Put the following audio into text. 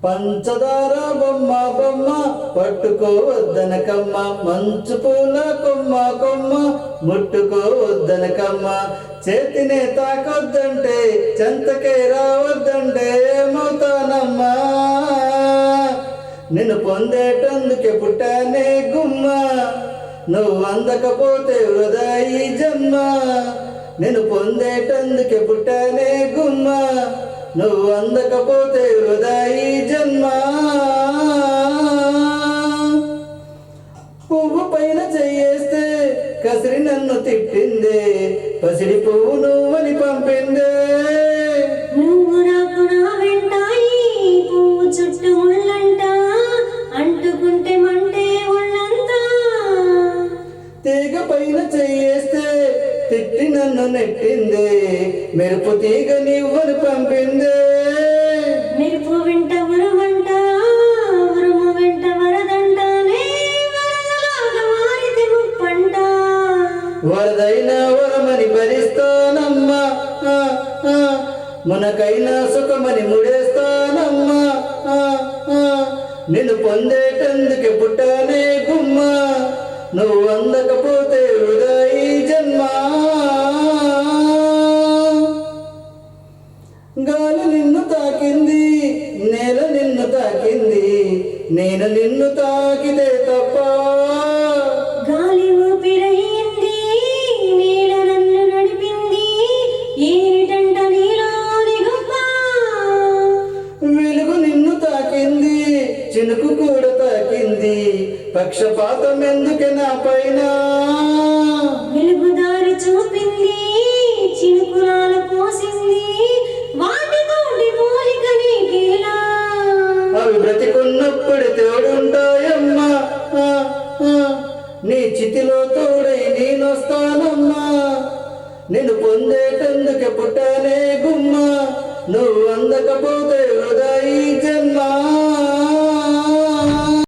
పంచదార బొమ్మ బొమ్మ పట్టుకోవద్దనకమ్మ, మంచు పూల కొమ్మ కొమ్మ ముట్టుకోవద్దనకమ్మ, చేతినే తాకొద్దంటే చెంతకే రావద్దంటే ఏమవుతానమ్మా, నిన్ను పొందేటందుకే పుట్టానే గుమ్మ, నువ్వు అందకపోతే వృధా ఈ జన్మ, నిన్ను పొందేటందుకే పుట్టానే గుమ్మ, నువ్వు అందకపోతే వృధా ఈ జన్మ. పువ్వు పైన చెయ్యేస్తే కసిరి నన్ను తిట్టిందే, పసిడి పువ్వు నువ్వని పంపిందే, నువ్వు నాకు నా వెంటాయి పువ్వు చుట్టూ ముళ్ళంట, అంటుకుంటే మంటే ఒళ్ళంతా, తీగ పైన చెయ్యేస్తే తిట్టి నన్ను నెట్టిందే, మెరుపు తీగ నువ్వని పంపిందే, మెరుపు వెంట ఉరుమంట ఉరుము వెంట వరదంటనే, వరదలాగా మారితే ముప్పంట, వరదైనా వరమని భరిస్తానమ్మా, మనకైనా సుఖమని ముడేస్తానమ్మా, నిన్ను పొందేటందుకే పుట్టానే గుమ్మ, నువ్వు అందకపోతే వృధా ఈ జన్మ. గాలి నిన్ను తాకింది, నేల నిన్ను తాకింది, నేను నిన్ను తాకితే తప్ప, గాలి ఊపిరయింది నేల నన్ను నడిపింది, ఏమిటంట నీలోని గొప్ప, వెలుగు నిన్ను తాకింది, చినుకు కూడా తాకింది, పక్షపాతం ఎందుకే నా పైన, వెలుగుదారి చూపింది చినుకులాల పోసింది, వాటితోటి పోలిక నీకేలా, అవి బ్రతికున్నప్పుడు తోడుంటాయమ్మా, నీ చితిలో తోడై నేనొస్తానమ్మా, నిన్ను పొందేటందుకే పుట్టానే గుమ్మ, నువ్వు అందకపోతే